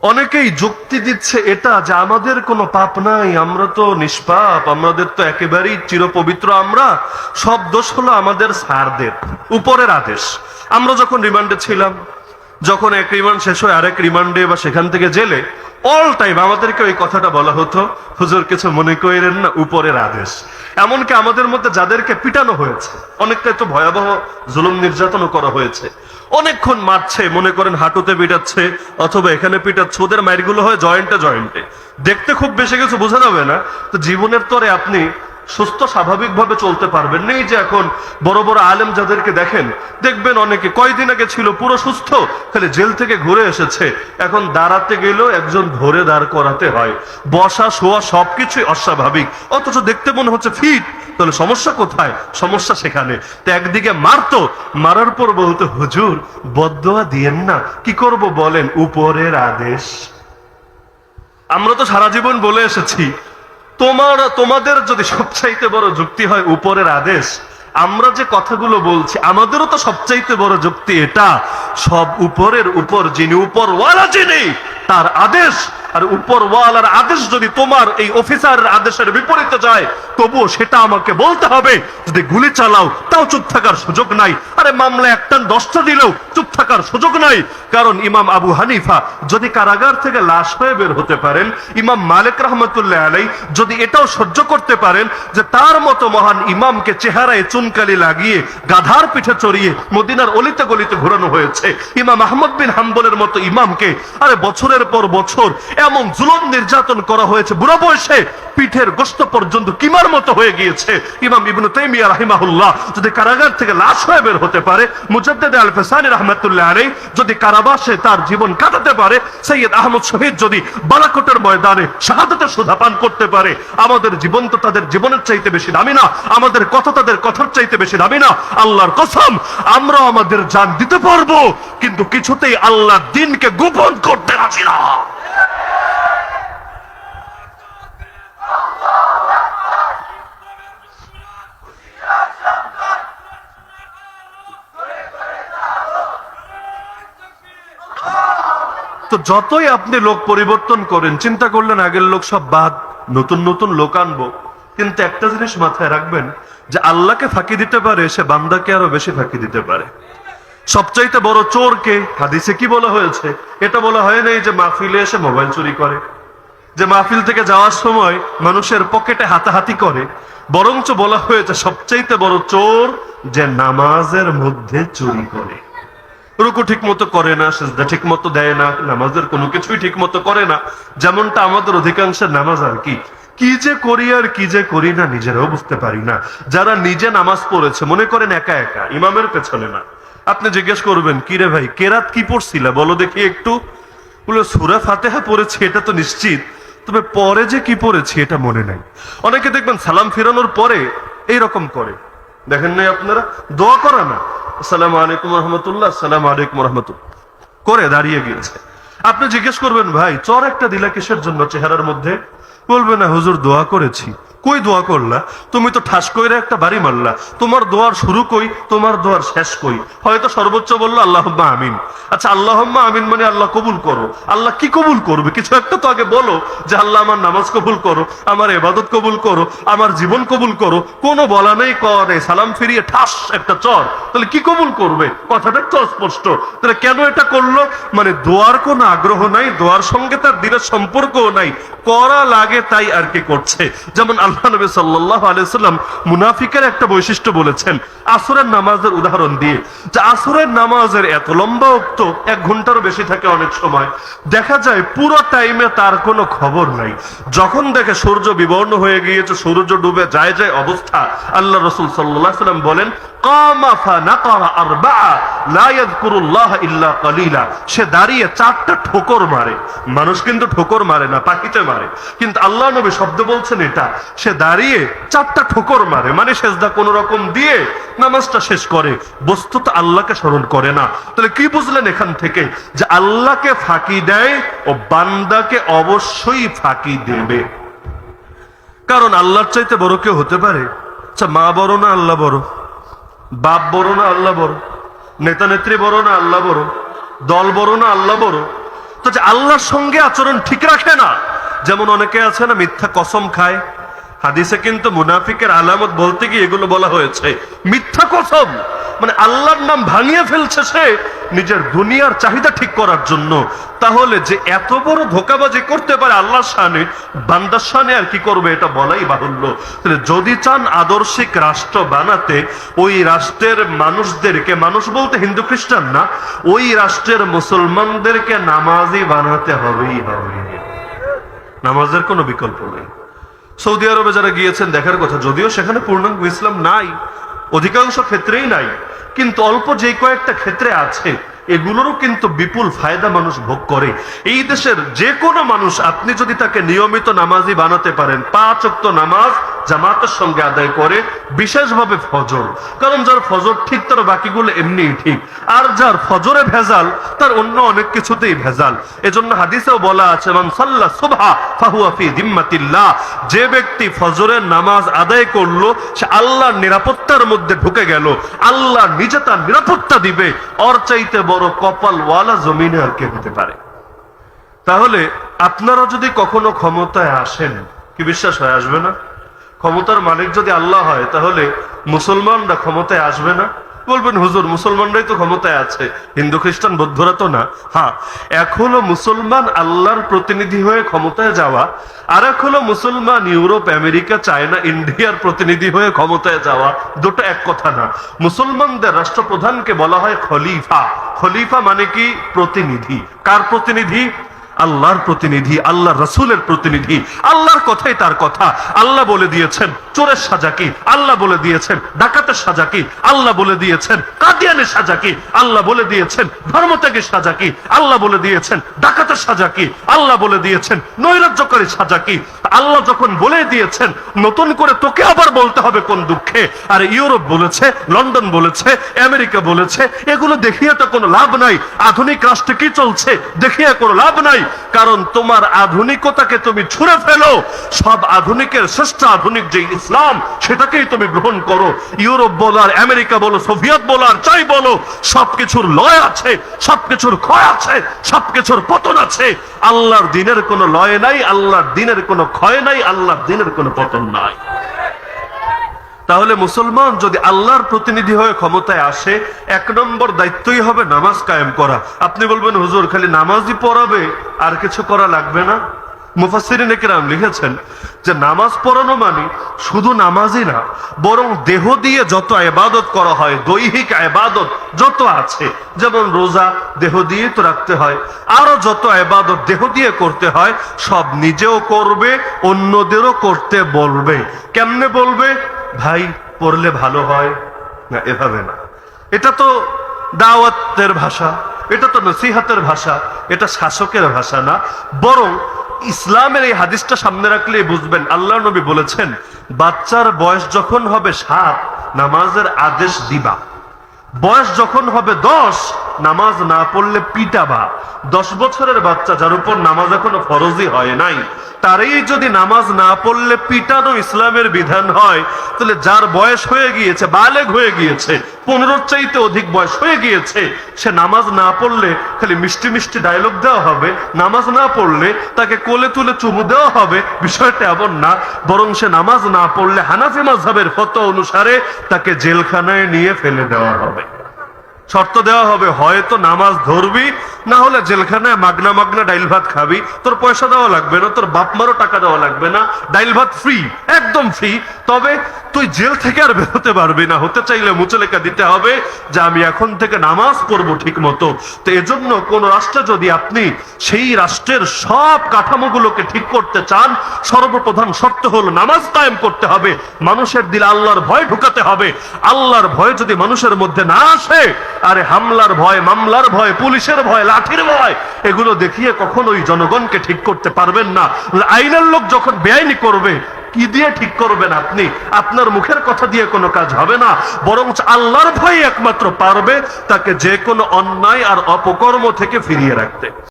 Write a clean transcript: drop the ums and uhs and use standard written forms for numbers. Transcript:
অনেকেই যুক্তি দিচ্ছে এটা যে আমাদের কোনো পাপ নাই, আমরা তো নিষ্পাপ, আমাদের তো একেবারেই চিরপবিত্র, আমরা সব দোষ হলো আমাদের স্যারদের, উপরের আদেশ। আমরা যখন রিমান্ডে ছিলাম, যখন এক রিমান্ড শেষ হয় আরেক রিমান্ডে বা সেখান থেকে জেলে, অল টাইম আমাদেরকে ওই কথাটা বলা হতো, হুজুর কিছু মনে করেন না, উপরের আদেশ। এমনকি আমাদের মধ্যে যাদেরকে পিটানো হয়েছে, অনেকটাই তো ভয়াবহ জুলুম নির্যাতনও করা হয়েছে, অনেকক্ষণ মারছে, মনে করেন হাঁটুতে পিটাচ্ছে অথবা এখানে পিটাচ্ছে, ওদের মাইরগুলো হয় জয়েন্টে জয়েন্টে, দেখতে খুব বেশি কিছু বোঝা যাবে না। তো জীবনের তরে আপনি সুস্থ স্বাভাবিকভাবে চলতে পারবেন নেই যে এখন বড় বড় আলেম যাদেরকে দেখেন, দেখবেন অনেকে কয়দিন আগে ছিল পুরো সুস্থ, খালি জেল থেকে ঘুরে এসেছে, এখন দাঁড়াতে গেলেও একজন ধরে দাঁড় করাতে হয়, বসা শোয়া সবকিছুই অস্বাভাবিক, অথচ দেখতে মনে হচ্ছে ফিট। তাহলে সমস্যা কোথায়? সমস্যা সেখানে। তো একদিকে মারতো, মারার পর বলতো হুজুর বদদোয়া দিয়েন না, কি করব বলেন, উপরের আদেশ। আমরা তো সারা জীবন বলে এসেছি, তোমাদের যদি সবচাইতে বড় যুক্তি হয় উপরের আদেশ, আমরা যে কথাগুলো বলছি আমাদেরও তো সবচাইতে বড় যুক্তি এটা, সব উপরের উপর যিনি, উপরওয়ালা যিনি, তার আদেশ। আর উপরওয়ালার আদেশ যদি তোমার এই অফিসারের আদেশের বিপরীতে যায়, তবুও সেটা আমাকে বলতে হবে। যদি গুলি চালাও তাও চুপ থাকার সুযোগ নাই, আরে মামলা একটা 10টা দিলেও চুপ থাকার সুযোগ নাই। কারণ ইমাম আবু হানিফা যদি কারাগার থেকে লাশ হয়ে বের হতে পারেন, ইমাম মালিক রহমতুল্লাহ আলাই যদি এটাও সহ্য করতে পারেন যে তার মতো মহান ইমামকে চেহারায় চুনকালি লাগিয়ে গাধার পিঠে চড়িয়ে মদিনার অলিতে গলিতে ঘোরানো হয়েছে, ইমাম আহমদ বিন হাম্বলের মতো ইমামকে আরে বছরের পর বছর এমন জুলুম নির্যাতন করা হয়েছে, বুড়া বয়সে পিঠের গোশত পর্যন্ত কিমার মতো হয়ে গিয়েছে, ইমাম ইবনে তাইমিয়া রাহিমাহুল্লাহ যদি কারাগার থেকে লাশ হয়ে বের হতে পারে, মুজাদ্দিদ আল ফিসানি রাহমাতুল্লাহ আলাইহি যদি কারাবাসে তার জীবন কাটাতে পারে, সৈয়দ আহমদ শহীদ যদি বালাকোটের ময়দানে শাহাদাতের সুধা পান করতে পারে, আমাদের জীবন তো তাদের জীবনের চাইতে বেশি দামি না, আমাদের কথা তাদের কথার চাইতে বেশি দামি না। আল্লাহর কসম, আমরা আমাদের জান দিতে পারবো, কিন্তু কিছুতেই আল্লাহর দ্বীনকে গোপন করতে রাজি না। তো যতই আপনি লোক পরিবর্তন করেন, চিন্তা করলেন আগের লোক সব বাদ, নতুন নতুন লোক আনবো, কিন্তু একটা জিনিস মাথায় রাখবেন যে আল্লাহকে ফাঁকি দিতে পারে, সে বান্দাকে আরো বেশি ফাঁকি দিতে পারে। সবচাইতে বড় চোরকে হাদিসে কি বলা হয়েছে? এটা বলা হয় নাই যে মাহফিলে এসে মোবাইল চুরি করে, যে মাহফিল থেকে যাওয়ার সময় মানুষের পকেটে হাতাহাতি করে, বরঞ্চ বলা হয়েছে সবচাইতে বড় চোর যে নামাজের মধ্যে চুরি করে। রুকু ঠিক মতো করে না, সিজদা ঠিক মতো দেয় না, নামাজের কোনো কিছুই ঠিক মতো করে না, যেমনটা আমাদের অধিকাংশের নামাজ আর কি, কি যে করি আর কি যে করি না নিজেরাও বুঝতে পারি না। যারা নিজে নামাজ পড়েছে মনে করেন একা একা, ইমামের পেছনে না, আপনি জিজ্ঞেস করবেন কি রে ভাই কেরাত কি পড়ছিলা বলো দেখি একটু, বলে সূরা ফাতিহা পড়েছি এটা তো নিশ্চিত, তবে পরে যে কি পড়েছি এটা মনে নাই। অনেকে দেখবেন সালাম ফিরানোর পরে এইরকম করে, দেখেন নাই আপনারা, দোয়া করা না, আসসালামু আলাইকুম রহমতুল্লাহ, আসসালামু আলাইকুম রহমতুল্লাহ করে দাঁড়িয়ে গিয়েছে। আপনি জিজ্ঞেস করবেন ভাই চর একটা দিলা কিসের জন্য চেহারার মধ্যে? বলবে না হুজুর দোয়া করেছি। কই দোয়া করলা? তুমি তো ঠাস কইরা একটা বাড়ি মারলা, তোমার দোয়ার শুরু কই, তোমার দোয়ার শেষ কই? হয়তো সর্বোচ্চ বললো আল্লাহুম্মা আমিন। আচ্ছা আল্লাহুম্মা আমিন মানে আল্লাহ কবুল করো, আল্লাহ কি কবুল করবে? কিছু একটা তো আগে বলো যে আল্লাহ আমার নামাজ কবুল করো, আমার ইবাদত কবুল করো, আমার জীবন কবুল করো। কোনো বলা নেই, করে সালাম ফিরিয়ে ঠাস একটা চর, তাহলে কি কবুল করবে? কথাটা তো স্পষ্ট। তাহলে কেন এটা করলো? মানে দোয়ার কোনো আগ্রহ নাই, দোয়ার সঙ্গে তার দিনের সম্পর্কও নাই, করা লাগে তাই আর কি করছে। যেমন আল্লাহ নবী সাল্লাল্লাহু আলাইহি ওয়াসাল্লাম মুনাফিকের একটা বৈশিষ্ট্য বলেছেন আসরের নামাজের উদাহরণ দিয়ে, যে আসরের নামাজের এত লম্বা ওক্ত 1 ঘন্টারও বেশি থাকে, অনেক সময় দেখা যায় পুরো টাইমে তার কোনো খবর নাই। যখন দেখে সূর্য বিবর্ণ হয়ে গিয়েছে, সূর্য ডুবে যায় যায় অবস্থা, আল্লাহ রাসূল সাল্লাল্লাহু আলাইহি ওয়াসাল্লাম বলেন কামা ফানাকারা আরবাআ লা ইয়াযকুরুল্লাহ ইল্লা কালিলা, সে দাঁড়িয়ে 4টা ঠোকর মারে। মানুষ কিন্তু ঠোকর মারে না, পাখিতে মারে, কিন্তু আল্লাহ নবী শব্দ বলছেন এটা, সে দাঁড়িয়ে 4টা ঠোকর মারে, মানে সেজদা কোন রকম দিয়ে নামাজটা শেষ করে, বস্তুত আল্লাহকে স্মরণ করে না। তাহলে কি বুঝলেন এখান থেকে? যে আল্লাহকে ফাঁকি দেয় ও বান্দাকে অবশ্যই ফাঁকি দেবে, কারণ আল্লাহর চাইতে বড় কেউ হতে পারে? আচ্ছা মা বড় না আল্লাহ বড়? বাপ বড় না আল্লাহ বড়? নেতা নেত্রী বড় না আল্লাহ বড়? দল বড় না আল্লাহ বড়? তো যে আল্লাহর সঙ্গে আচরণ ঠিক রাখে না, যেমন অনেকে আছে না মিথ্যা কসম খায়, হাদিসে কিন্তু মুনাফিকের আলামত বলতে গিয়ে এগুলো বলা হয়েছে। মিথ্যা কসম মানে আল্লাহর নাম ভাঙিয়ে ফেলছে সে নিজের দুনিয়ার চাহিদা ঠিক করার জন্য। তাহলে যে এত বড় ধোঁকাবাজি করতে পারে আল্লাহর শানে, বান্দার শানে আর কি করবে এটা বলাই বাহুল্য। তাহলে যদি চান আদর্শিক রাষ্ট্র বানাতে, ওই রাষ্ট্রের মানুষদেরকে, মানুষ বলতে হিন্দু খ্রিস্টান না, ওই রাষ্ট্রের মুসলমানদেরকে নামাজি বানাতে হবেই হবে। নামাজের কোনো বিকল্প নেই। সৌদি আরবে যারা গিয়েছেন দেখার কথা, যদিও সেখানে পূর্ণাঙ্গ ইসলাম নাই, অধিকাংশ ক্ষেত্রেই নাই, কিন্তু অল্প যে কয়েকটা ক্ষেত্রে আছে, এগুলোরও কিন্তু বিপুল ফায়দা মানুষ ভোগ করে। এই দেশের যে কোনো মানুষ আপনি যদি তাকে নিয়মিত নামাজি বানাতে পারেন, 5 ওয়াক্ত নামাজ জামাতের সঙ্গে আদায় করে, বিশেষভাবে ফজর, কারণ যার ফজর ঠিক তার বাকিগুলো এমনিই ঠিক, আর যার ফজরে ভেজাল তার অন্য অনেক কিছুতেই ভেজাল। এজন্য হাদিসেও বলা আছে, মান সাল্লা সুবহা ফাহুয়া ফি জিম্মাতিল্লাহ, যে ব্যক্তি ফজরের নামাজ আদায় করলো সে আল্লাহর নিরাপত্তার মধ্যে ঢুকে গেল, আল্লাহ নিজে তার নিরাপত্তা দিবে। ওর চাইতে বড় কপালওয়ালা জমিনে আর কে হতে পারে? তাহলে আপনারা যদি কখনো ক্ষমতায় আসেন, কি বিশ্বাস হয় আসবে না? ক্ষমতার মালিক যদি আল্লাহ হয়, তাহলে মুসলমানরা ক্ষমতায় আসবে না? বলবেন হুজুর মুসলমানরাই তো ক্ষমতায় আছে, হিন্দু খ্রিস্টান বৌদ্ধরা তো না। হ্যাঁ, এক হলো মুসলমান আল্লাহর প্রতিনিধি হয়ে ক্ষমতায় যাওয়া, আর এক হলো মুসলমান ইউরোপ, আমেরিকা, চায়না, ইন্ডিয়ার প্রতিনিধি হয়ে ক্ষমতায় যাওয়া। দুটো এক কথা না। মুসলমানদের রাষ্ট্রপ্রধানকে বলা হয় খলিফা। খলিফা মানে কি? প্রতিনিধি। কার প্রতিনিধি? আল্লাহর প্রতিনিধি, আল্লাহ রাসূলের প্রতিনিধি। আল্লাহর কথাই তার কথা। আল্লাহ বলে দিয়েছেন চোরের সাজা কি, আল্লাহ বলে দিয়েছেন ডাকাতের সাজা কি, আল্লাহ বলে দিয়েছেন কাদিয়ানের সাজা কি, আল্লাহ বলে দিয়েছেন ধর্মত্যাগের সাজা কি, আল্লাহ বলে দিয়েছেন ডাকাতের সাজা কি, আল্লাহ বলে দিয়েছেন নৈরাজ্যকারীর সাজা কি। আল্লাহ যখন বলে দিয়েছেন, নতুন করে তোকে আবার বলতে হবে কোন দুঃখে? আর ইউরোপ বলেছে, লন্ডন বলেছে, আমেরিকা বলেছে, এগুলো দেখিয়ে তো কোনো লাভ নাই। আধুনিক রাষ্ট্রে কি চলছে দেখিয়ে কোনো লাভ নাই, কারণ তোমার আধুনিকতাকে তুমি ছুঁড়ে ফেলো। সব আধুনিকের শ্রেষ্ঠ আধুনিক যে ইসলাম, সেটাকেই তুমি গ্রহণ করো। ইউরোপ বলো আর আমেরিকা বলো, সোভিয়েত বলো আর চাই বলো, সবকিছুর লয় আছে, সবকিছুর ক্ষয় আছে, সবকিছুর পতন আছে। আল্লাহর দিনের কোনো লয় নাই, আল্লাহর দিনের কোনো ক্ষয় নাই, আল্লাহর দিনের কোনো পতন নাই। তাহলে মুসলমান যদি আল্লাহর প্রতিনিধি হয়ে ক্ষমতায় আসে, 1 নম্বর দায়িত্বই হবে নামাজ কায়েম করা। আপনি বলবেন হুজুর খালি নামাজই পড়াবে, আর কিছু করা লাগবে না? মুফাসসিরিনে কেরাম লিখেছেন যে নামাজ পড়ানো মানে শুধু নামাজই না, বরং দেহ দিয়ে যত ইবাদত করা হয়, দৈহিক ইবাদত যত আছে, যেমন রোজা দেহ দিয়ে তো রাখতে হয়, আরো যত ইবাদত দেহ দিয়ে করতে হয়, সব নিজেও করবে, অন্যদেরও করতে বলবে। কেমনে বলবে? ভাই পড়লে ভালো হয় না, এভাবে না। এটা তো দাওয়াতের ভাষা, এটা তো নসিহতের ভাষা, এটা শাসকের ভাষা না। বরং ইসলামের এই হাদিসটা সামনে রাখলে বুঝবেন, আল্লাহ নবী বলেছেন বাচ্চার বয়স যখন হবে 7 নামাজের আদেশ দিবা, বয়স যখন হবে 10 নামাজ না পড়লে পিটাবা। 10 বছরের বাচ্চা যার উপর নামাজ এখনো ফরজই হয় নাই, তারই যদি নামাজ না পড়লে পিটানো ইসলামের বিধান হয়, তাহলে যার বয়স হয়ে গিয়েছে, বালেগ হয়ে গিয়েছে, 15 চাইতে অধিক বয়স হয়ে গিয়েছে, সে নামাজ না পড়লে খালি মিষ্টি মিষ্টি ডায়লগ দেওয়া হবে, নামাজ না পড়লে তাকে কোলে তুলে চুমু দেওয়া হবে। বিষয়টা এমন না, বরং সে নামাজ না পড়লে হানাফি মাযহাবের ফতোয়া অনুসারে তাকে জেলখানায় নিয়ে ফেলে দেওয়া হবে। শর্ত দেওয়া হবে, হয়তো নামাজ ধরবি, না হলে জেলখানায় মাগনা মাগনা ডাইল ভাত খাবি। তোর পয়সা দেওয়া লাগবে না, তোর বাপ মারও টাকা দেওয়া লাগবে না, ডাইল ভাত ফ্রি, একদম ফ্রি। তবে তুই জেল থেকে আর বেরোতে পারবি না। হতে চাইলে মুচলেকা দিতে হবে যে আমি এখন থেকে নামাজ পড়বো ঠিক মতো। তো এজন্য কোন রাষ্ট্রে যদি আপনি সেই রাষ্ট্রের সব কাঠামোগুলোকে ঠিক করতে চান, সর্বপ্রধান শর্ত হলো নামাজ কায়েম করতে হবে। মানুষের দিলে আল্লাহর ভয় ঢুকাতে হবে। আল্লাহর ভয় যদি মানুষের মধ্যে না আসে, আরে হামলার ভয়, মামলার ভয়, পুলিশের ভয়, লাঠির ভয়, এগুলো দেখিয়ে কখনোই জনগণকে ঠিক করতে পারবেন না। আইনের লোক যখন বেআইনি করবে, কি দিয়ে ঠিক করবেন আপনি? আপনার মুখের কথা দিয়ে কোনো কাজ হবে না, বরং আল্লাহর ভয় একমাত্র পারবে তাকে যে কোনো অন্যায় আর অপকর্ম থেকে ফিরিয়ে রাখতে।